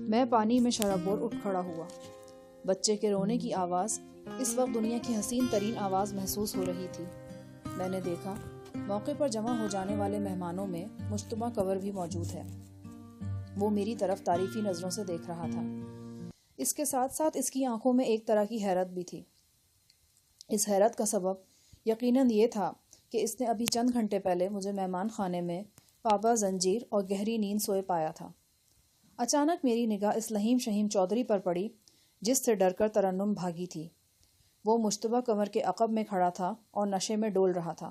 میں پانی میں شرابور اٹھ کھڑا ہوا۔ بچے کے رونے کی آواز اس وقت دنیا کی حسین ترین آواز محسوس ہو رہی تھی۔ میں نے دیکھا موقع پر جمع ہو جانے والے مہمانوں میں مشتبہ کنور بھی موجود ہے۔ وہ میری طرف تعریفی نظروں سے دیکھ رہا تھا۔ اس کے ساتھ ساتھ اس کی آنکھوں میں ایک طرح کی حیرت بھی تھی۔ اس حیرت کا سبب یقیناً یہ تھا کہ اس نے ابھی چند گھنٹے پہلے مجھے مہمان خانے میں پابا زنجیر اور گہری نیند سوئے پایا تھا۔ اچانک میری نگاہ اس لہیم شہیم چودھری پر پڑی جس سے ڈر کر ترنم بھاگی تھی۔ وہ مشتبہ کنور کے عقب میں کھڑا تھا اور نشے میں ڈول رہا تھا۔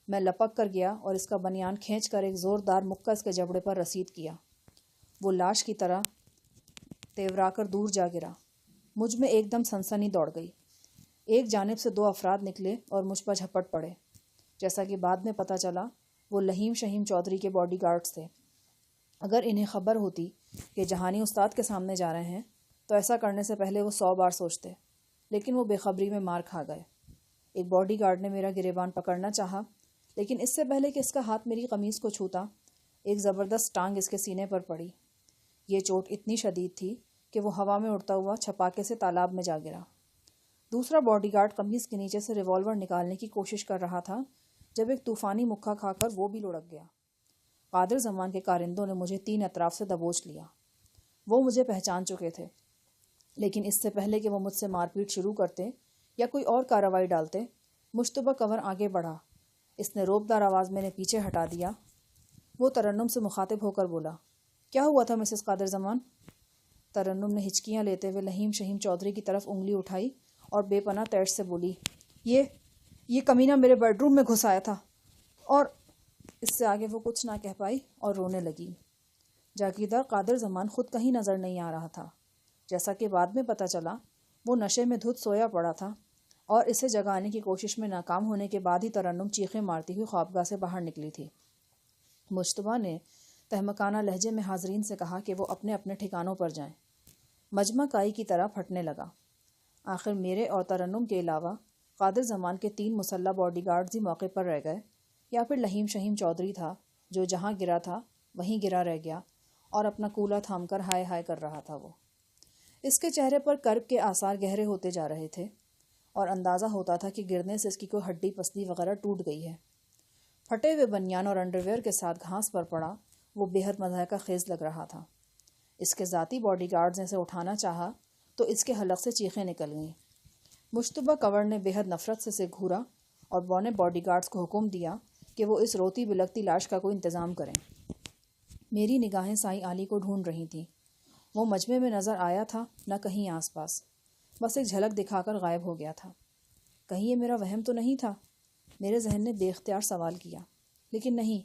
میں لپک کر گیا اور اس کا بنیان کھینچ کر ایک زوردار مکہ اس کے جبڑے پر رسید کیا۔ وہ لاش کی طرح تیورا کر دور جا گرا۔ مجھ میں ایک دم سنسنی دوڑ گئی۔ ایک جانب سے 2 افراد نکلے اور مجھ پر جھپٹ پڑے۔ جیسا کہ بعد میں پتہ چلا وہ لہیم شہیم چودھری کے باڈی گارڈز تھے۔ اگر انہیں خبر ہوتی کہ جہانی استاد کے سامنے جا رہے ہیں تو ایسا کرنے سے پہلے وہ 100 بار سوچتے، لیکن وہ بے خبری میں مار کھا گئے۔ ایک باڈی گارڈ نے میرا گریبان پکڑنا چاہا، لیکن اس سے پہلے کہ اس کا ہاتھ میری قمیص کو چھوتا ایک زبردست ٹانگ اس کے سینے پر پڑی۔ یہ چوٹ اتنی شدید تھی کہ وہ ہوا میں اڑتا ہوا چھپاکے سے تالاب میں جا گرا۔ دوسرا باڈی گارڈ قمیص کے نیچے سے ریوالور نکالنے کی کوشش کر رہا تھا جب ایک طوفانی مکہ کھا کر وہ بھی لڑک گیا۔ قادر زمان کے کارندوں نے مجھے 3 اطراف سے دبوچ لیا۔ وہ مجھے پہچان چکے تھے، لیکن اس سے پہلے کہ وہ مجھ سے مار پیٹ شروع کرتے یا کوئی اور کارروائی ڈالتے، مشتبہ کنور آگے بڑھا۔ اس نے روبدار آواز میں نے پیچھے ہٹا دیا۔ وہ ترنم سے مخاطب ہو کر بولا، کیا ہوا تھا مسز قادر زمان؟ ترنم نے ہچکیاں لیتے ہوئے لہیم شہیم چودھری کی طرف انگلی اٹھائی اور بے پناہ تیش سے بولی، یہ کمینہ میرے بیڈ روم میں گھس آیا تھا اور اس سے آگے وہ کچھ نہ کہہ پائی اور رونے لگی۔ جاگیردار قادر زمان خود کہیں نظر نہیں آ رہا تھا۔ جیسا کہ بعد میں پتہ چلا وہ نشے میں دھت سویا پڑا تھا اور اسے جگانے کی کوشش میں ناکام ہونے کے بعد ہی ترنم چیخیں مارتی ہوئی خوابگاہ سے باہر نکلی تھی۔ مشتبہ نے تہمکانہ لہجے میں حاضرین سے کہا کہ وہ اپنے اپنے ٹھکانوں پر جائیں۔ مجمع کائی کی طرح پھٹنے لگا۔ آخر میرے اور ترنم کے علاوہ قادر زمان کے 3 مسلح باڈی گارڈز ہی موقع پر رہ گئے، یا پھر لہیم شہیم چودھری تھا جو جہاں گرا تھا وہیں گرا رہ گیا اور اپنا کولہ تھام کر ہائے ہائے کر رہا تھا۔ وہ اس کے چہرے پر کرب کے آثار گہرے ہوتے جا رہے تھے اور اندازہ ہوتا تھا کہ گرنے سے اس کی کوئی ہڈی پسلی وغیرہ ٹوٹ گئی ہے۔ پھٹے ہوئے بنیان اور انڈرویئر کے ساتھ گھاس پر پڑا وہ بے حد مضحکہ خیز لگ رہا تھا۔ اس کے ذاتی باڈی گارڈز نے اسے اٹھانا چاہا تو اس کے حلق سے چیخیں نکل گئیں۔ مشتبہ کنور نے بے حد نفرت سے گھورا اور بونے باڈی گارڈز کو حکم دیا کہ وہ اس روتی بلکتی لاش کا کوئی انتظام کریں۔ میری نگاہیں سائیں علی کو ڈھونڈ رہی تھیں۔ وہ مجمع میں نظر آیا تھا نہ کہیں آس پاس، بس ایک جھلک دکھا کر غائب ہو گیا تھا۔ کہیں یہ میرا وہم تو نہیں تھا؟ میرے ذہن نے بے اختیار سوال کیا، لیکن نہیں،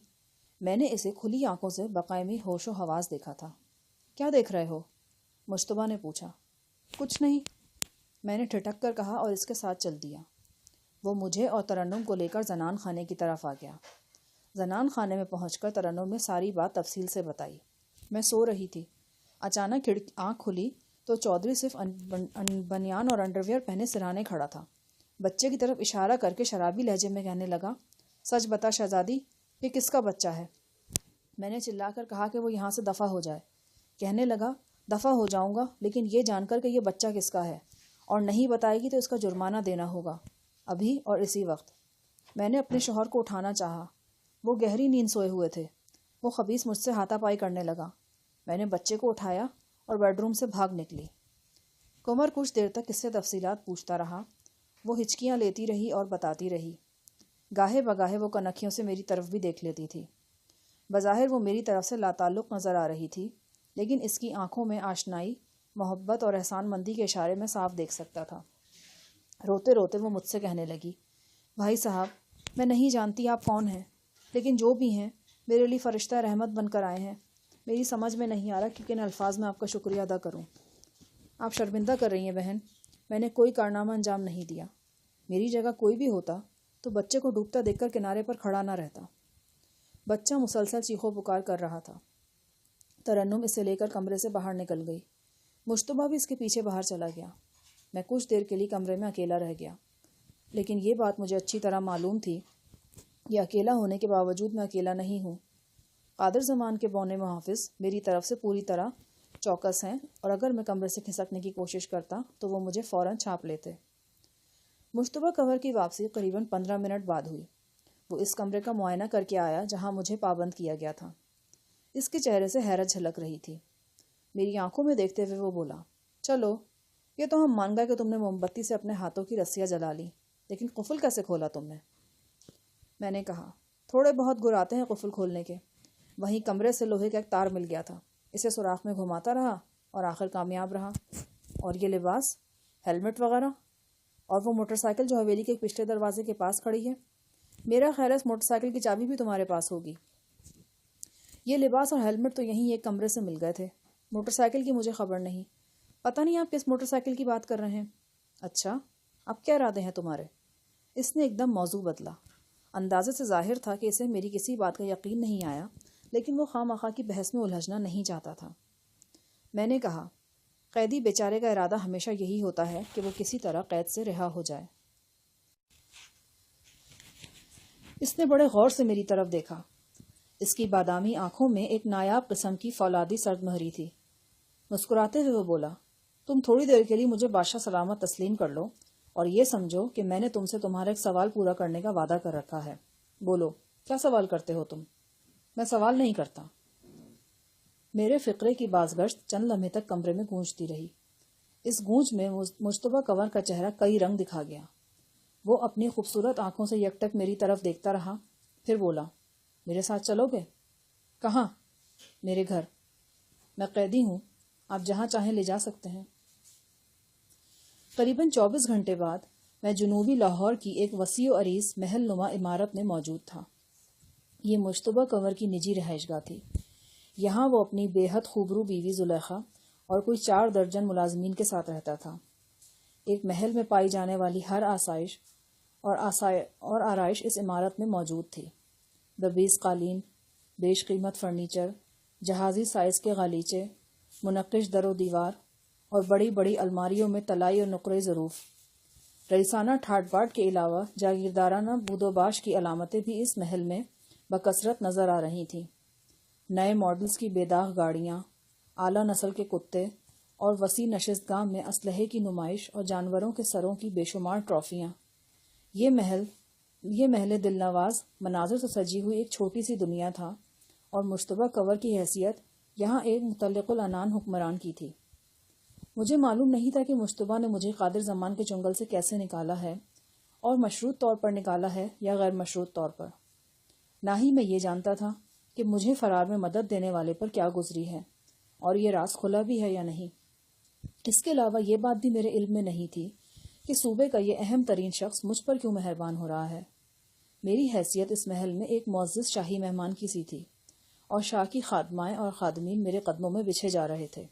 میں نے اسے کھلی آنکھوں سے بقائمی ہوش و حواس دیکھا تھا۔ کیا دیکھ رہے ہو؟ مشتبہ نے پوچھا۔ کچھ نہیں، میں نے ٹھٹک کر کہا اور اس کے ساتھ چل دیا۔ وہ مجھے اور ترنم کو لے کر زنان خانے کی طرف آ گیا۔ زنان خانے میں پہنچ کر ترنم نے ساری بات تفصیل سے بتائی۔ میں سو رہی تھی۔ اچانک آنکھ کھلی تو چودھری صرف بنیان اور انڈرویئر پہنے سرہانے کھڑا تھا۔ بچے کی طرف اشارہ کر کے شرابی لہجے میں کہنے لگا، سچ بتا شہزادی، یہ کس کا بچہ ہے؟ میں نے چلا کر کہا کہ وہ یہاں سے دفع ہو جائے۔ کہنے لگا، دفع ہو جاؤں گا، لیکن یہ جان کر کہ یہ بچہ کس کا ہے اور نہیں بتائے گی تو اس کا جرمانہ دینا ہوگا، ابھی اور اسی وقت۔ میں نے اپنے شوہر کو اٹھانا چاہا، وہ گہری نیند سوئے ہوئے تھے۔ وہ خبیث مجھ سے ہاتھا پائی کرنے لگا۔ میں نے بچے کو اٹھایا اور بیڈ روم سے بھاگ نکلی۔ کنور کچھ دیر تک اس سے تفصیلات پوچھتا رہا۔ وہ ہچکیاں لیتی رہی اور بتاتی رہی۔ گاہے بگاہے وہ کنکھیوں سے میری طرف بھی دیکھ لیتی تھی۔ بظاہر وہ میری طرف سے لاتعلق نظر آ رہی تھی، لیکن اس کی آنکھوں میں آشنائی، محبت اور احسان مندی کے اشارے میں صاف دیکھ سکتا تھا۔ روتے روتے وہ مجھ سے کہنے لگی، بھائی صاحب، میں نہیں جانتی آپ کون ہیں، لیکن جو بھی ہیں میرے لیے فرشتہ رحمت بن کر آئے ہیں۔ میری سمجھ میں نہیں آ رہا کہ کن الفاظ میں آپ کا شکریہ ادا کروں۔ آپ شرمندہ کر رہی ہیں بہن، میں نے کوئی کارنامہ انجام نہیں دیا۔ میری جگہ کوئی بھی ہوتا تو بچے کو ڈوبتا دیکھ کر کنارے پر کھڑا نہ رہتا۔ بچہ مسلسل چیخو پکار کر رہا تھا۔ ترنم اسے لے کر کمرے سے باہر نکل گئی۔ مشتبہ بھی اس کے پیچھے باہر چلا گیا۔ میں کچھ دیر کے لیے کمرے میں اکیلا رہ گیا، لیکن یہ بات مجھے اچھی طرح معلوم تھی کہ اکیلا ہونے کے باوجود میں اکیلا نہیں ہوں۔ قادر زمان کے بونے محافظ میری طرف سے پوری طرح چوکس ہیں اور اگر میں کمرے سے کھسکنے کی کوشش کرتا تو وہ مجھے فوراً چھاپ لیتے۔ مشتبہ کور کی واپسی قریباً 15 منٹ بعد ہوئی۔ وہ اس کمرے کا معائنہ کر کے آیا جہاں مجھے پابند کیا گیا تھا۔ اس کے چہرے سے حیرت جھلک رہی تھی۔ میری آنکھوں میں دیکھتے ہوئے وہ بولا، چلو یہ تو ہم مان گئے کہ تم نے موم بتی سے اپنے ہاتھوں کی رسیاں جلا لی، لیکن قفل کیسے کھولا تم نے؟ میں نے کہا، تھوڑے بہت گر آتے ہیں قفل کھولنے کے۔ وہیں کمرے سے لوہے کا ایک تار مل گیا تھا، اسے سوراخ میں گھماتا رہا اور آخر کامیاب رہا۔ اور یہ لباس، ہیلمٹ وغیرہ، اور وہ موٹر سائیکل جو حویلی کے پچھلے دروازے کے پاس کھڑی ہے، میرا خیال ہے اس موٹر سائیکل کی چابی بھی تمہارے پاس ہوگی۔ یہ لباس اور ہیلمٹ تو یہیں ایک کمرے سے مل گئے تھے۔ موٹر سائیکل کی مجھے خبر نہیں، پتہ نہیں آپ کس موٹر سائیکل کی بات کر رہے ہیں۔ اچھا، اب کیا ارادے ہیں تمہارے؟ اس نے ایک دم موضوع بدلا۔ اندازے سے ظاہر تھا کہ اسے میری کسی بات کا یقین نہیں آیا، لیکن وہ خواہ مخواہ کی بحث میں الجھنا نہیں چاہتا تھا۔ میں نے کہا، قیدی بیچارے کا ارادہ ہمیشہ یہی ہوتا ہے کہ وہ کسی طرح قید سے رہا ہو جائے۔ اس نے بڑے غور سے میری طرف دیکھا۔ اس کی بادامی آنکھوں میں ایک نایاب قسم کی فولادی سرد مہری تھی۔ مسکراتے ہوئے وہ بولا، تم تھوڑی دیر کے لیے مجھے بادشاہ سلامت تسلیم کر لو اور یہ سمجھو کہ میں نے تم سے تمہارا ایک سوال پورا کرنے کا وعدہ کر رکھا ہے۔ بولو، کیا سوال کرتے ہو تم؟ میں سوال نہیں کرتا۔ میرے فقرے کی بازگشت چند لمحے تک کمرے میں گونجتی رہی۔ اس گونج میں مشتبہ کور کا چہرہ کئی رنگ دکھا گیا۔ وہ اپنی خوبصورت آنکھوں سے یکٹک میری طرف دیکھتا رہا، پھر بولا، میرے ساتھ چلو گے؟ کہاں؟ میرے گھر۔ میں قیدی ہوں، آپ جہاں چاہیں لے جا سکتے ہیں۔ قریباً 24 گھنٹے بعد میں جنوبی لاہور کی ایک وسیع و عریض محل نما عمارت میں موجود تھا۔ یہ مشتبہ کنور کی نجی رہائش گاہ تھی۔ یہاں وہ اپنی بے حد خوبرو بیوی زلیخا اور کوئی 4 درجن ملازمین کے ساتھ رہتا تھا۔ ایک محل میں پائی جانے والی ہر آسائش اور آرائش اس عمارت میں موجود تھی۔ دبیز قالین، بیش قیمت فرنیچر، جہازی سائز کے غالیچے، منقش در و دیوار اور بڑی بڑی الماریوں میں طلائی اور نقرے ظروف۔ رئیسانہ ٹھاٹ باٹ کے علاوہ جاگیردارانہ بود و باش کی علامتیں بھی اس محل میں بکثرت نظر آ رہی تھیں۔ نئے ماڈلز کی بے داغ گاڑیاں، اعلیٰ نسل کے کتے اور وسیع نشستگاہ میں اسلحے کی نمائش اور جانوروں کے سروں کی بے شمار ٹرافیاں۔ یہ محل دل نواز مناظر سے سجی ہوئی ایک چھوٹی سی دنیا تھا، اور مشتبہ کور کی حیثیت یہاں ایک مطلق العنان حکمران کی تھی۔ مجھے معلوم نہیں تھا کہ مشتبہ نے مجھے قادر زمان کے چنگل سے کیسے نکالا ہے، اور مشروط طور پر نکالا ہے یا غیر مشروط طور پر۔ نہ ہی میں یہ جانتا تھا کہ مجھے فرار میں مدد دینے والے پر کیا گزری ہے، اور یہ راز کھلا بھی ہے یا نہیں۔ اس کے علاوہ یہ بات بھی میرے علم میں نہیں تھی کہ صوبے کا یہ اہم ترین شخص مجھ پر کیوں مہربان ہو رہا ہے۔ میری حیثیت اس محل میں ایک معزز شاہی مہمان کی سی تھی، اور شاہ کی خادمائیں اور خادمین میرے قدموں میں بچھے جا رہے تھے۔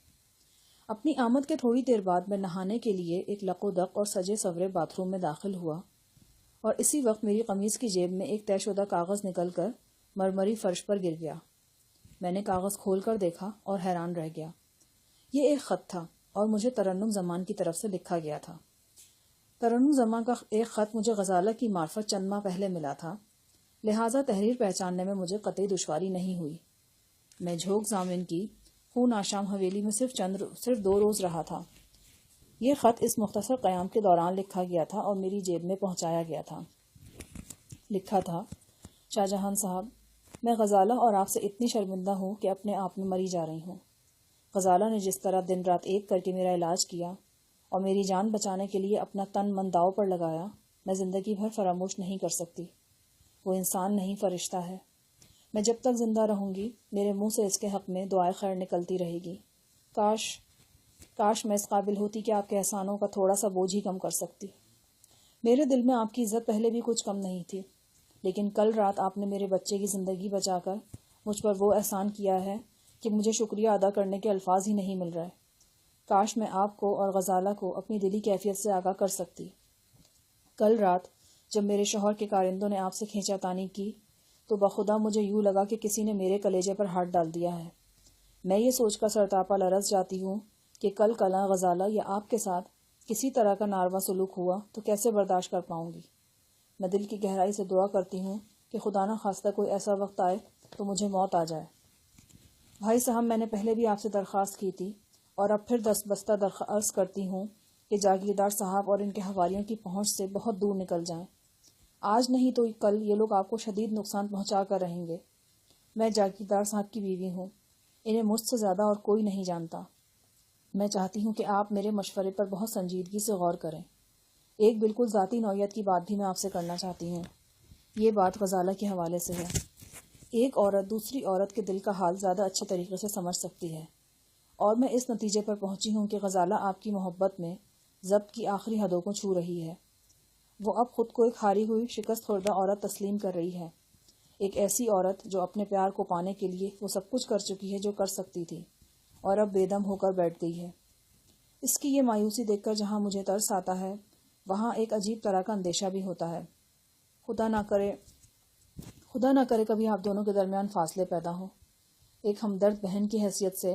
اپنی آمد کے تھوڑی دیر بعد میں نہانے کے لیے ایک لق و دق اور سجے سورے باتھ روم میں داخل ہوا، اور اسی وقت میری قمیض کی جیب میں ایک طے شدہ کاغذ نکل کر مرمری فرش پر گر گیا۔ میں نے کاغذ کھول کر دیکھا اور حیران رہ گیا۔ یہ ایک خط تھا اور مجھے ترنم زمان کی طرف سے لکھا گیا تھا۔ ترنم زمان کا ایک خط مجھے غزالہ کی معرفت چند ماہ پہلے ملا تھا، لہٰذا تحریر پہچاننے میں مجھے قطعی دشواری نہیں ہوئی۔ میں جھوک ضامن کی خون آشام حویلی میں صرف 2 روز رہا تھا۔ یہ خط اس مختصر قیام کے دوران لکھا گیا تھا اور میری جیب میں پہنچایا گیا تھا۔ لکھا تھا، شاہ جہان صاحب، میں غزالہ اور آپ سے اتنی شرمندہ ہوں کہ اپنے آپ میں مری جا رہی ہوں۔ غزالہ نے جس طرح دن رات ایک کر کے میرا علاج کیا اور میری جان بچانے کے لیے اپنا تن من داؤ پر لگایا، میں زندگی بھر فراموش نہیں کر سکتی۔ وہ انسان نہیں، فرشتہ ہے۔ میں جب تک زندہ رہوں گی میرے منہ سے اس کے حق میں دعائے خیر نکلتی رہے گی۔ کاش میں اس قابل ہوتی کہ آپ کے احسانوں کا تھوڑا سا بوجھ ہی کم کر سکتی۔ میرے دل میں آپ کی عزت پہلے بھی کچھ کم نہیں تھی، لیکن کل رات آپ نے میرے بچے کی زندگی بچا کر مجھ پر وہ احسان کیا ہے کہ مجھے شکریہ ادا کرنے کے الفاظ ہی نہیں مل رہے۔ کاش میں آپ کو اور غزالہ کو اپنی دلی کیفیت سے آگاہ کر سکتی۔ کل رات جب میرے شوہر کے کارندوں نے آپ سے کھینچا تانی کی تو بخدا مجھے یوں لگا کہ کسی نے میرے کلیجے پر ہاتھ ڈال دیا ہے۔ میں یہ سوچ کر سرتاپا لرز جاتی ہوں کہ کل کلاں غزالہ یا آپ کے ساتھ کسی طرح کا ناروا سلوک ہوا تو کیسے برداشت کر پاؤں گی۔ میں دل کی گہرائی سے دعا کرتی ہوں کہ خدا نہ خواستہ کوئی ایسا وقت آئے تو مجھے موت آ جائے۔ بھائی صاحب، میں نے پہلے بھی آپ سے درخواست کی تھی اور اب پھر دستبستہ عرض کرتی ہوں کہ جاگیردار صاحب اور ان کے حوالیوں کی پہنچ سے بہت دور نکل جائیں۔ آج نہیں تو کل یہ لوگ آپ کو شدید نقصان پہنچا کر رہیں گے۔ میں جاگیردار صاحب کی بیوی ہوں، انہیں مجھ سے زیادہ اور کوئی نہیں جانتا۔ میں چاہتی ہوں کہ آپ میرے مشورے پر بہت سنجیدگی سے غور کریں۔ ایک بالکل ذاتی نوعیت کی بات بھی میں آپ سے کرنا چاہتی ہوں۔ یہ بات غزالہ کے حوالے سے ہے۔ ایک عورت دوسری عورت کے دل کا حال زیادہ اچھے طریقے سے سمجھ سکتی ہے، اور میں اس نتیجے پر پہنچی ہوں کہ غزالہ آپ کی محبت میں ضبط کی آخری حدوں کو چھو رہی ہے۔ وہ اب خود کو ایک ہاری ہوئی شکست خوردہ عورت تسلیم کر رہی ہے، ایک ایسی عورت جو اپنے پیار کو پانے کے لیے وہ سب کچھ کر چکی ہے جو کر سکتی تھی، اور اب بے دم ہو کر بیٹھ گئی ہے۔ اس کی یہ مایوسی دیکھ کر جہاں مجھے ترس آتا ہے، وہاں ایک عجیب طرح کا اندیشہ بھی ہوتا ہے۔ خدا نہ کرے کبھی آپ دونوں کے درمیان فاصلے پیدا ہوں۔ ایک ہمدرد بہن کی حیثیت سے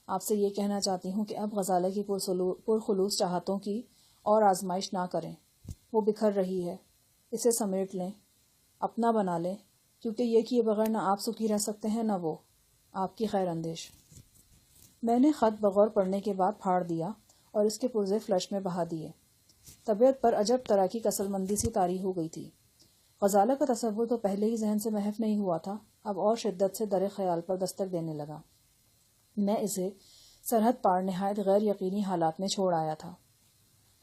آپ سے یہ کہنا چاہتی ہوں کہ اب غزالہ کی پرخلوص چاہتوں کی اور آزمائش نہ کریں۔ وہ بکھر رہی ہے، اسے سمیٹ لیں، اپنا بنا لیں، کیونکہ یہ کیے بغیر نہ آپ سکھی رہ سکتے ہیں نہ وہ۔ آپ کی خیر اندیش۔ میں نے خط بغور پڑھنے کے بعد پھاڑ دیا اور اس کے پرزے فلش میں بہا دیے۔ طبیعت پر عجب طرح کی کسل مندی سی طاری ہو گئی تھی۔ غزالہ کا تصور تو پہلے ہی ذہن سے محو نہیں ہوا تھا، اب اور شدت سے در خیال پر دستک دینے لگا۔ میں اسے سرحد پار نہایت غیر یقینی حالات میں چھوڑ آیا تھا۔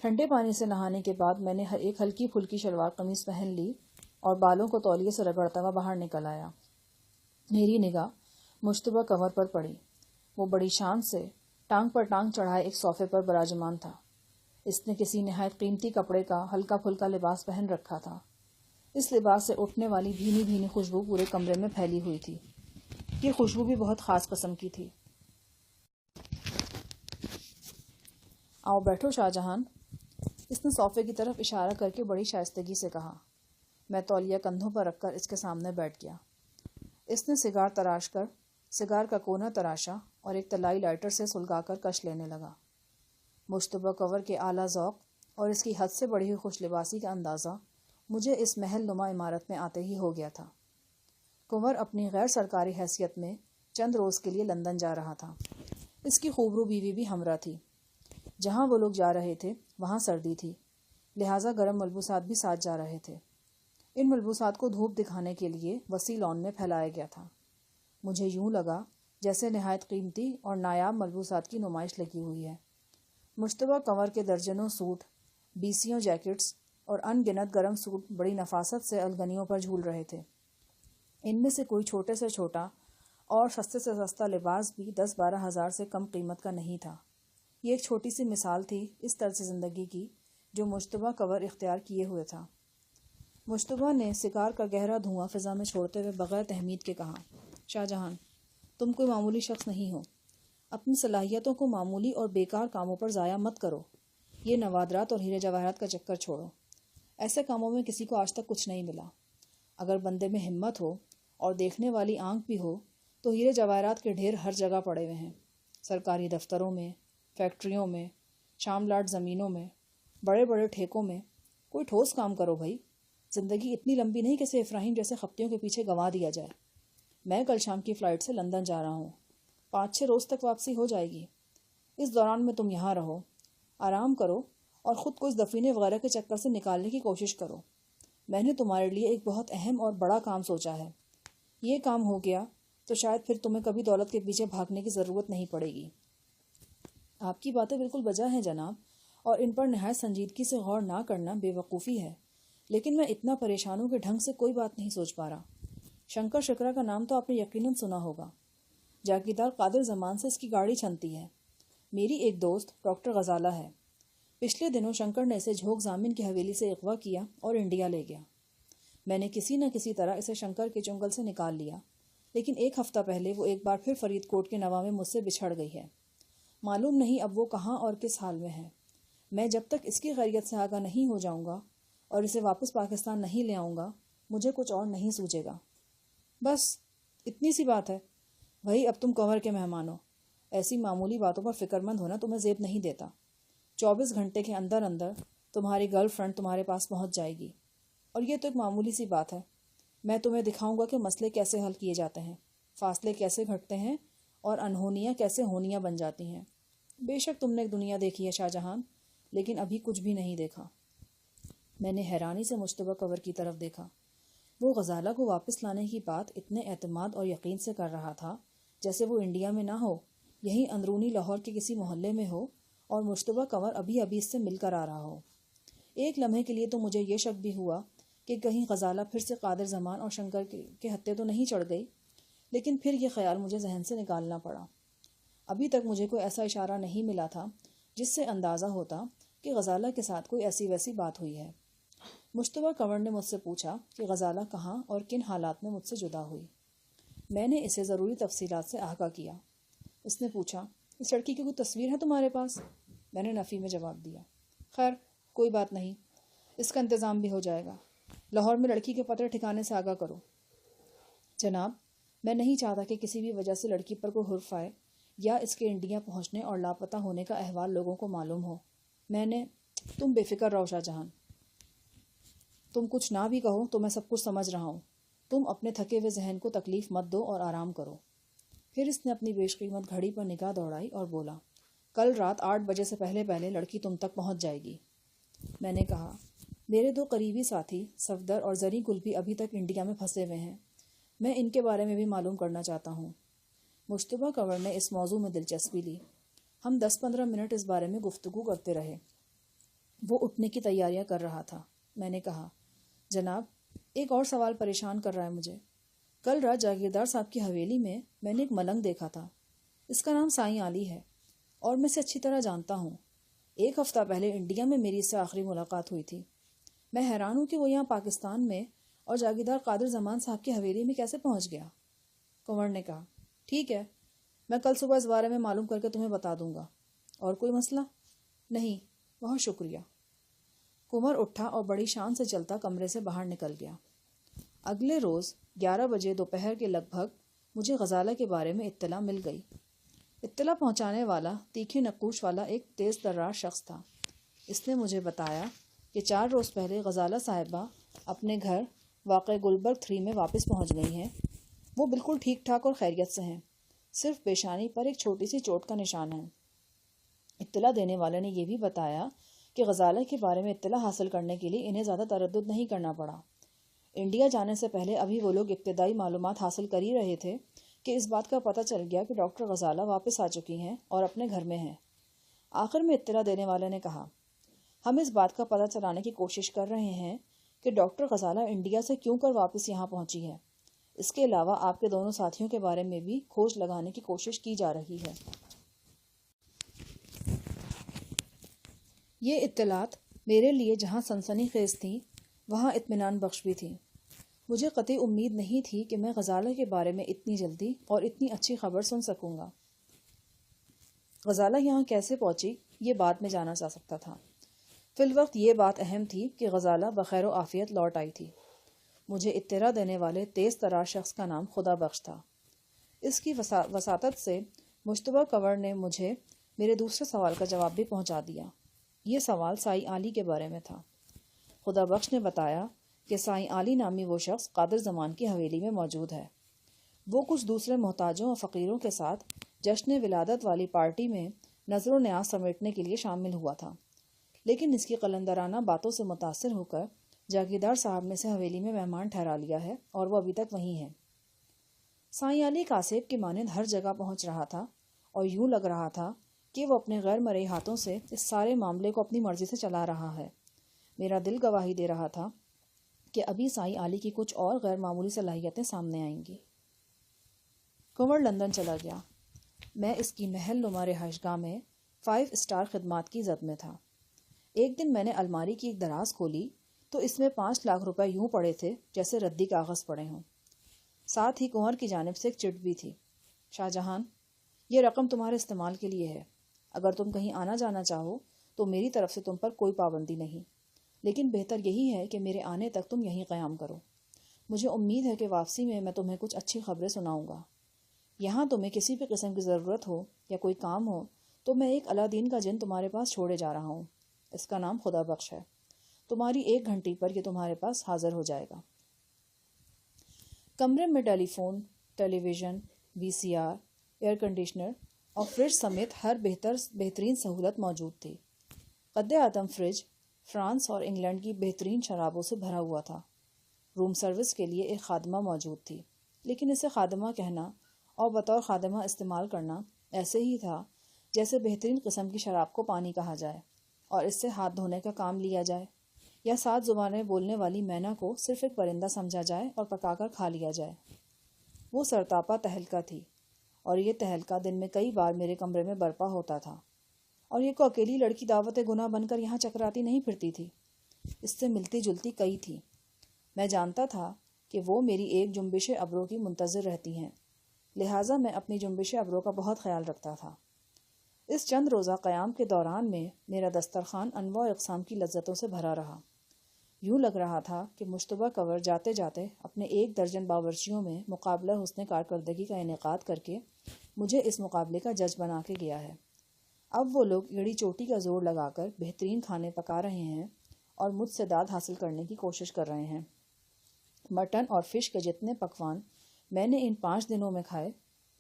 ٹھنڈے پانی سے نہانے کے بعد میں نے ایک ہلکی پھلکی شلوار قمیص پہن لی اور بالوں کو تولیے سے رگڑتا ہوا باہر نکل آیا۔ میری نگاہ مشتبہ کور پر پڑی۔ وہ بڑی شان سے ٹانگ پر ٹانگ چڑھائے ایک صوفے پر براجمان تھا۔ اس نے کسی نہایت قیمتی کپڑے کا ہلکا پھلکا لباس پہن رکھا تھا۔ اس لباس سے اٹھنے والی بھینی بھینی خوشبو پورے کمرے میں پھیلی ہوئی تھی۔ یہ خوشبو بھی بہت خاص قسم کی تھی۔ آؤ بیٹھو شاہ جہان، اس نے صوفے کی طرف اشارہ کر کے بڑی شائستگی سے کہا۔ میں تولیہ کندھوں پر رکھ کر اس کے سامنے بیٹھ گیا۔ اس نے سگار کا کونا تراشا اور ایک طلائی لائٹر سے سلگا کر کش لینے لگا۔ مشتبہ کور کے اعلیٰ ذوق اور اس کی حد سے بڑھی ہوئی خوش لباسی کا اندازہ مجھے اس محل نما عمارت میں آتے ہی ہو گیا تھا۔ کنور اپنی غیر سرکاری حیثیت میں چند روز کے لیے لندن جا رہا تھا۔ اس کی خوبرو بیوی بھی ہمراہ تھی۔ جہاں وہ لوگ جا رہے تھے وہاں سردی تھی، لہٰذا گرم ملبوسات بھی ساتھ جا رہے تھے۔ ان ملبوسات کو دھوپ دکھانے کے لیے وسیع لان میں پھیلایا گیا تھا۔ مجھے یوں لگا جیسے نہایت قیمتی اور نایاب ملبوسات کی نمائش لگی ہوئی ہے۔ مشتبہ کنور کے درجنوں سوٹ، بیسیوں جیکٹس اور ان گنت گرم سوٹ بڑی نفاست سے الگنیوں پر جھول رہے تھے۔ ان میں سے کوئی چھوٹے سے چھوٹا اور سستے سے سستا لباس بھی 10-12 ہزار سے کم قیمت کا نہیں تھا۔ یہ ایک چھوٹی سی مثال تھی اس طرز زندگی کی جو مشتبہ کنور اختیار کیے ہوئے تھا۔ مشتبہ نے سگار کا گہرا دھواں فضا میں چھوڑتے ہوئے بغیر تہمید کے کہا، شاہ جہان، تم کوئی معمولی شخص نہیں ہو۔ اپنی صلاحیتوں کو معمولی اور بیکار کاموں پر ضائع مت کرو۔ یہ نوادرات اور ہیرے جواہرات کا چکر چھوڑو۔ ایسے کاموں میں کسی کو آج تک کچھ نہیں ملا۔ اگر بندے میں ہمت ہو اور دیکھنے والی آنکھ بھی ہو تو ہیرے جواہرات کے ڈھیر ہر جگہ پڑے ہوئے ہیں، سرکاری دفتروں میں، فیکٹریوں میں، شام لاٹ زمینوں میں، بڑے بڑے ٹھیکوں میں۔ کوئی ٹھوس کام کرو بھائی، زندگی اتنی لمبی نہیں کہ اسے افراہیم جیسے خپتیوں کے پیچھے گنوا دیا جائے۔ میں کل شام کی فلائٹ سے لندن جا رہا ہوں، 5-6 روز تک واپسی ہو جائے گی۔ اس دوران میں تم یہاں رہو، آرام کرو اور خود کو اس دفینے وغیرہ کے چکر سے نکالنے کی کوشش کرو۔ میں نے تمہارے لیے ایک بہت اہم اور بڑا کام سوچا ہے۔ یہ کام ہو گیا تو شاید پھر تمہیں کبھی دولت کے پیچھے بھاگنے کی ضرورت نہیں پڑے گی۔ آپ کی باتیں بالکل بجا ہیں جناب، اور ان پر نہایت سنجیدگی سے غور نہ کرنا بے وقوفی ہے، لیکن میں اتنا پریشان ہوں کہ ڈھنگ سے کوئی بات نہیں سوچ پا رہا۔ شنکر شکرا کا نام تو آپ نے یقیناً سنا ہوگا۔ جاگیردار قادر زمان سے اس کی گاڑی چھنتی ہے۔ میری ایک دوست ڈاکٹر غزالہ ہے۔ پچھلے دنوں شنکر نے اسے جھوک زامن کی حویلی سے اغوا کیا اور انڈیا لے گیا۔ میں نے کسی نہ کسی طرح اسے شنکر کے چنگل سے نکال لیا، لیکن ایک ہفتہ پہلے وہ ایک بار پھر فرید کوٹ کے نواں میں مجھ سے بچھڑ گئی ہے۔ معلوم نہیں اب وہ کہاں اور کس حال میں ہے۔ میں جب تک اس کی خیریت سے آگاہ نہیں ہو جاؤں گا اور اسے واپس پاکستان نہیں لے آؤں گا، مجھے کچھ اور نہیں سوچے گا۔ بس اتنی سی بات ہے۔ بھائی اب تم کنور کے مہمان ہو، ایسی معمولی باتوں پر فکر مند ہونا تمہیں زیب نہیں دیتا۔ 24 گھنٹے کے اندر اندر تمہاری گرل فرینڈ تمہارے پاس پہنچ جائے گی، اور یہ تو ایک معمولی سی بات ہے۔ میں تمہیں دکھاؤں گا کہ مسئلے کیسے حل کیے جاتے ہیں، فاصلے کیسے گھٹتے ہیں اور انہونیاں کیسے ہونیاں بن جاتی ہیں۔ بے شک تم نے ایک دنیا دیکھی ہے شاہ جہان، لیکن ابھی کچھ بھی نہیں دیکھا۔ میں نے حیرانی سے مشتبہ کنور کی طرف دیکھا۔ وہ غزالہ کو واپس لانے کی بات اتنے اعتماد اور یقین سے کر رہا تھا جیسے وہ انڈیا میں نہ ہو، یہی اندرونی لاہور کے کسی محلے میں ہو اور مشتبہ کنور ابھی ابھی اس سے مل کر آ رہا ہو۔ ایک لمحے کے لیے تو مجھے یہ شک بھی ہوا کہ کہیں غزالہ پھر سے قادر زمان اور شنکر کے ہتھے تو نہیں چڑھ گئی، لیکن پھر یہ خیال مجھے ذہن سے نکالنا پڑا۔ ابھی تک مجھے کوئی ایسا اشارہ نہیں ملا تھا جس سے اندازہ ہوتا کہ غزالہ کے ساتھ کوئی ایسی ویسی بات ہوئی ہے۔ مشتبہ کنور نے مجھ سے پوچھا کہ غزالہ کہاں اور کن حالات میں مجھ سے جدا ہوئی۔ میں نے اسے ضروری تفصیلات سے آگاہ کیا۔ اس نے پوچھا، اس لڑکی کی کوئی تصویر ہے تمہارے پاس؟ میں نے نفی میں جواب دیا۔ خیر کوئی بات نہیں، اس کا انتظام بھی ہو جائے گا۔ لاہور میں لڑکی کے پتہ ٹھکانے سے آگاہ کرو۔ جناب، میں نہیں چاہتا کہ کسی بھی وجہ سے لڑکی پر کوئی حرف آئے یا اس کے انڈیا پہنچنے اور لاپتہ ہونے کا احوال لوگوں کو معلوم ہو۔ تم بے فکر رہو شاہ جہان، تم کچھ نہ بھی کہو تو میں سب کچھ سمجھ رہا ہوں۔ تم اپنے تھکے ہوئے ذہن کو تکلیف مت دو اور آرام کرو۔ پھر اس نے اپنی بیش قیمت گھڑی پر نگاہ دوڑائی اور بولا، کل رات 8 بجے سے پہلے پہلے لڑکی تم تک پہنچ جائے گی۔ میں نے کہا، میرے 2 قریبی ساتھی صفدر اور زری گل بھی ابھی تک انڈیا میں پھنسے ہوئے ہیں، میں ان کے بارے میں بھی معلوم کرنا چاہتا ہوں۔ مشتبہ کنور نے اس موضوع میں دلچسپی لی۔ ہم 10-15 منٹ اس بارے میں گفتگو کرتے رہے۔ وہ اٹھنے کی تیاریاں کر رہا تھا۔ میں نے کہا، جناب ایک اور سوال پریشان کر رہا ہے مجھے۔ کل رات جاگیردار صاحب کی حویلی میں نے ایک ملنگ دیکھا تھا۔ اس کا نام سائیں علی ہے اور میں اسے اچھی طرح جانتا ہوں۔ 1 ہفتہ پہلے انڈیا میں میری اس سے آخری ملاقات ہوئی تھی۔ میں حیران ہوں کہ وہ یہاں پاکستان میں اور جاگیردار قادر زمان صاحب کی حویلی میں کیسے پہنچ گیا۔ کنور نے کہا، ٹھیک ہے، میں کل صبح اس بارے میں معلوم کر کے تمہیں بتا دوں گا۔ اور کوئی مسئلہ؟ نہیں، بہت شکریہ۔ کنور اٹھا اور بڑی شان سے چلتا کمرے سے باہر نکل گیا۔ اگلے روز 11 بجے دوپہر کے لگ بھگ مجھے غزالہ کے بارے میں اطلاع مل گئی۔ اطلاع پہنچانے والا تیکھے نقوش والا ایک تیز ترار شخص تھا۔ اس نے مجھے بتایا کہ 4 روز پہلے غزالہ صاحبہ اپنے گھر واقع گلبرگ 3 میں واپس پہنچ گئی ہیں۔ وہ بالکل ٹھیک ٹھاک اور خیریت سے ہیں، صرف پیشانی پر ایک چھوٹی سی چوٹ کا نشان ہے۔ اطلاع دینے والے نے یہ بھی بتایا کہ غزالہ کے بارے میں اطلاع حاصل کرنے کے لیے انہیں زیادہ تردد نہیں کرنا پڑا۔ انڈیا جانے سے پہلے ابھی وہ لوگ ابتدائی معلومات حاصل کر ہی رہے تھے کہ اس بات کا پتہ چل گیا کہ ڈاکٹر غزالہ واپس آ چکی ہیں اور اپنے گھر میں ہیں۔ آخر میں اطلاع دینے والے نے کہا، ہم اس بات کا پتہ چلانے کی کوشش کر رہے ہیں کہ ڈاکٹر غزالہ انڈیا سے کیوں کر واپس یہاں پہنچی ہے۔ اس کے علاوہ آپ کے دونوں ساتھیوں کے بارے میں بھی کھوج لگانے کی کوشش کی جا رہی ہے۔ یہ اطلاعات میرے لیے جہاں سنسنی خیز تھیں وہاں اطمینان بخش بھی تھیں۔ مجھے قطعی امید نہیں تھی کہ میں غزالہ کے بارے میں اتنی جلدی اور اتنی اچھی خبر سن سکوں گا۔ غزالہ یہاں کیسے پہنچی یہ بعد میں جانا جا سکتا تھا۔ فی الوقت یہ بات اہم تھی کہ غزالہ بخیر و عافیت لوٹ آئی تھی۔ مجھے اطلاع دینے والے تیز ترار شخص کا نام خدا بخش تھا۔ اس کی وساطت سے مشتبہ کنور نے مجھے میرے دوسرے سوال کا جواب بھی پہنچا دیا۔ یہ سوال سائیں علی کے بارے میں تھا۔ خدا بخش نے بتایا کہ سائیں علی نامی وہ شخص قادر زمان کی حویلی میں موجود ہے۔ وہ کچھ دوسرے محتاجوں اور فقیروں کے ساتھ جشن ولادت والی پارٹی میں نظر و نیاز سمیٹنے کے لیے شامل ہوا تھا، لیکن اس کی قلندرانہ باتوں سے متاثر ہو کر جاگیردار صاحب نے اسے حویلی میں مہمان ٹھہرا لیا ہے اور وہ ابھی تک وہیں ہے۔ سائیں علی کاسب کی مانند ہر جگہ پہنچ رہا تھا اور یوں لگ رہا تھا کہ وہ اپنے غیر مرئی ہاتھوں سے اس سارے معاملے کو اپنی مرضی سے چلا رہا ہے۔ میرا دل گواہی دے رہا تھا کہ ابھی سائیں علی کی کچھ اور غیر معمولی صلاحیتیں سامنے آئیں گی۔ کنور لندن چلا گیا۔ میں اس کی محل نما رہائش گاہ میں 5 اسٹار خدمات کی زد میں تھا۔ ایک دن میں نے الماری کی ایک دراز کھولی تو اس میں 5 لاکھ روپے یوں پڑے تھے جیسے ردی کاغذ پڑے ہوں۔ ساتھ ہی کنور کی جانب سے ایک چٹ بھی تھی۔ شاہ جہان، یہ رقم تمہارے استعمال کے لیے ہے۔ اگر تم کہیں آنا جانا چاہو تو میری طرف سے تم پر کوئی پابندی نہیں، لیکن بہتر یہی ہے کہ میرے آنے تک تم یہیں قیام کرو۔ مجھے امید ہے کہ واپسی میں تمہیں کچھ اچھی خبریں سناؤں گا۔ یہاں تمہیں کسی بھی قسم کی ضرورت ہو یا کوئی کام ہو تو میں ایک اللہ کا جن تمہارے پاس چھوڑے جا رہا ہوں۔ اس کا نام خدا بخش ہے۔ تمہاری 1 گھنٹے پر یہ تمہارے پاس حاضر ہو جائے گا۔ کمرے میں ٹیلی فون، ٹیلی ویژن، VCR، ایئر کنڈیشنر اور فریج سمیت ہر بہترین سہولت موجود تھی۔ قد اعظم فریج فرانس اور انگلینڈ کی بہترین شرابوں سے بھرا ہوا تھا۔ روم سروس کے لیے ایک خادمہ موجود تھی، لیکن اسے خادمہ کہنا اور بطور خادمہ استعمال کرنا ایسے ہی تھا جیسے بہترین قسم کی شراب کو پانی کہا جائے اور اس سے ہاتھ دھونے کا کام لیا جائے، یا 7 زبانیں بولنے والی مینا کو صرف ایک پرندہ سمجھا جائے اور پکا کر کھا لیا جائے۔ وہ سرتاپا تہلکہ تھی، اور یہ تہلکہ دن میں کئی بار میرے کمرے میں برپا ہوتا تھا، اور یہ کو اکیلی لڑکی دعوت گناہ بن کر یہاں چکراتی نہیں پھرتی تھی، اس سے ملتی جلتی کئی تھی۔ میں جانتا تھا کہ وہ میری ایک جنبش ابرو کی منتظر رہتی ہیں، لہٰذا میں اپنی جنبش ابرو کا بہت خیال رکھتا تھا۔ اس چند روزہ قیام کے دوران میں میرا دسترخوان انواع اقسام کی لذتوں سے بھرا رہا۔ یوں لگ رہا تھا کہ مشتبہ کور جاتے جاتے اپنے 1 درجن باورچیوں میں مقابلہ حسن کارکردگی کا انعقاد کر کے مجھے اس مقابلے کا جج بنا کے گیا ہے۔ اب وہ لوگ ایڑی چوٹی کا زور لگا کر بہترین کھانے پکا رہے ہیں اور مجھ سے داد حاصل کرنے کی کوشش کر رہے ہیں۔ مٹن اور فش کے جتنے پکوان میں نے ان 5 دنوں میں کھائے،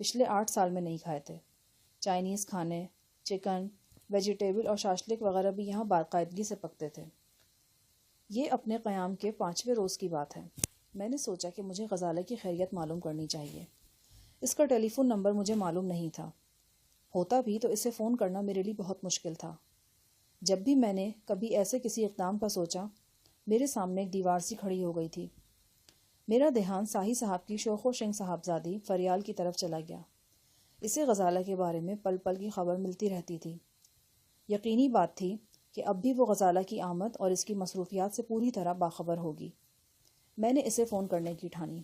پچھلے 8 سال میں نہیں کھائے تھے۔ چائنیز کھانے، چکن، ویجیٹیبل اور شاشلک وغیرہ بھی یہاں باقاعدگی سے پکتے تھے۔ یہ اپنے قیام کے 5ویں روز کی بات ہے۔ میں نے سوچا کہ مجھے غزالہ کی خیریت معلوم کرنی چاہیے۔ اس کا ٹیلی فون نمبر مجھے معلوم نہیں تھا، ہوتا بھی تو اسے فون کرنا میرے لیے بہت مشکل تھا۔ جب بھی میں نے کبھی ایسے کسی اقدام کا سوچا، میرے سامنے ایک دیوار سی کھڑی ہو گئی تھی۔ میرا دھیان ساہی صاحب کی شوخ و شنگ صاحبزادی فریال کی طرف چلا گیا۔ اسے غزالہ کے بارے میں پل پل کی خبر ملتی رہتی تھی۔ یقینی بات تھی کہ اب بھی وہ غزالہ کی آمد اور اس کی مصروفیات سے پوری طرح باخبر ہوگی۔ میں نے اسے فون کرنے کی ٹھانی۔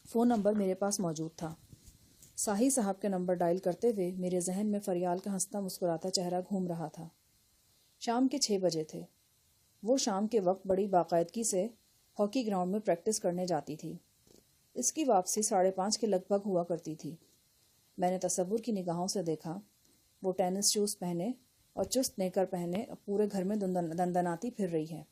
فون نمبر میرے پاس موجود تھا۔ ساہی صاحب کے نمبر ڈائل کرتے ہوئے میرے ذہن میں فریال کا ہنستا مسکراتا چہرہ گھوم رہا تھا۔ شام کے 6 بجے تھے۔ وہ شام کے وقت بڑی باقاعدگی سے ہاکی گراؤنڈ میں پریکٹس کرنے جاتی تھی۔ اس کی واپسی 5:30 کے لگ بھگ ہوا کرتی تھی۔ میں نے تصور کی نگاہوں سے دیکھا، وہ ٹینس شوز پہنے اور چست نیکر پہنے پورے گھر میں دندناتی پھر رہی ہے۔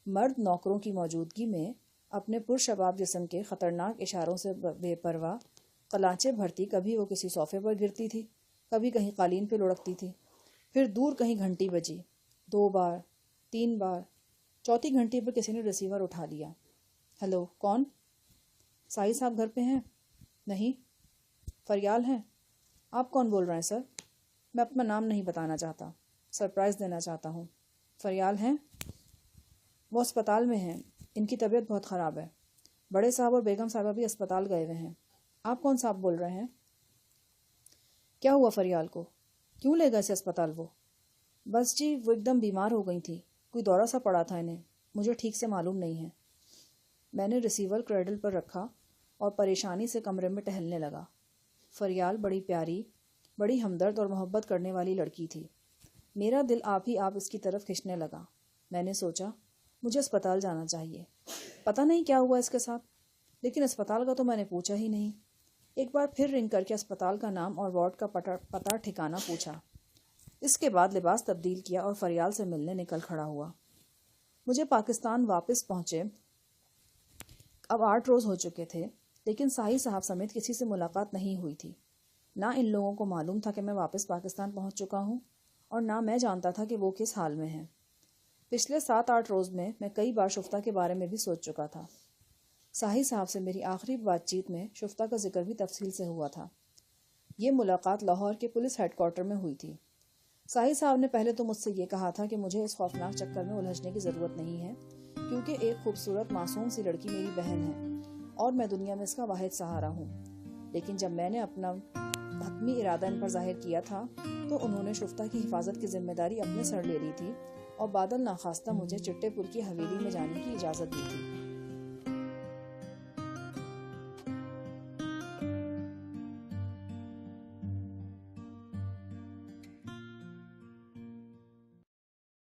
مرد نوکروں کی موجودگی میں اپنے پرشباب جسم کے خطرناک اشاروں سے بے پرواہ قلانچے بھرتی کبھی وہ کسی صوفے پر گرتی تھی، کبھی کہیں قالین پہ لڑکتی تھی، پھر دور کہیں گھنٹی بجی، 2 بار، 3 بار، چوتھی گھنٹی پر کسی نے ریسیور اٹھا لیا۔ ہیلو، کون؟ سائی صاحب گھر پہ ہیں؟ نہیں۔ فریال ہیں؟ آپ کون بول رہے ہیں سر؟ میں اپنا نام نہیں بتانا چاہتا، سرپرائز دینا چاہتا ہوں۔ فریال ہیں؟ وہ اسپتال میں ہیں، ان کی طبیعت بہت خراب ہے۔ بڑے صاحب اور بیگم صاحبہ بھی اسپتال گئے ہوئے ہیں۔ آپ کون صاحب بول رہے ہیں؟ کیا ہوا فریال کو؟ کیوں لے گئے اسے اسپتال وہ؟ بس جی، وہ ایک دم بیمار ہو گئی تھی، کوئی دورہ سا پڑا تھا انہیں، مجھے ٹھیک سے معلوم نہیں ہے۔ میں نے ریسیور کریڈل پر رکھا اور پریشانی سے کمرے میں ٹہلنے لگا۔ فریال بڑی پیاری، بڑی ہمدرد اور محبت کرنے والی لڑکی تھی۔ میرا دل آپ ہی آپ اس کی طرف کھنچنے لگا۔ میں نے سوچا مجھے اسپتال جانا چاہیے۔ پتہ نہیں کیا ہوا اس کے ساتھ، لیکن اسپتال کا تو میں نے پوچھا ہی نہیں۔ ایک بار پھر رنگ کر کے اسپتال کا نام اور وارڈ کا پتہ ٹھکانہ پوچھا۔ اس کے بعد لباس تبدیل کیا اور فریال سے ملنے نکل کھڑا ہوا۔ مجھے پاکستان واپس پہنچے اب 8 روز ہو چکے تھے، لیکن ساہی صاحب سمیت کسی سے ملاقات نہیں ہوئی تھی۔ نہ ان لوگوں کو معلوم تھا کہ میں واپس پاکستان پہنچ چکا ہوں، اور نہ میں جانتا تھا کہ وہ کس حال میں ہیں۔ پچھلے 7-8 روز میں کئی بار شفتہ کے بارے میں بھی سوچ چکا تھا۔ ساہی صاحب سے میری آخری بات چیت میں شفتہ کا ذکر بھی تفصیل سے ہوا تھا۔ یہ ملاقات لاہور کے پولیس ہیڈ کوارٹر میں ہوئی تھی۔ ساہی صاحب نے پہلے تو مجھ سے یہ کہا تھا کہ مجھے اس خوفناک چکر میں الجھنے کی ضرورت نہیں ہے، کیونکہ ایک خوبصورت معصوم سی لڑکی میری بہن ہے اور میں دنیا میں اس کا واحد سہارا ہوں۔ لیکن جب میں نے اپنا حتمی ارادہ ان پر ظاہر کیا تھا تو انہوں نے شفتہ کی حفاظت کی ذمہ داری اپنے سر لے لی تھی اور بادل ناخواستہ مجھے چٹے پور کی حویلی میں جانے کی اجازت دی تھی۔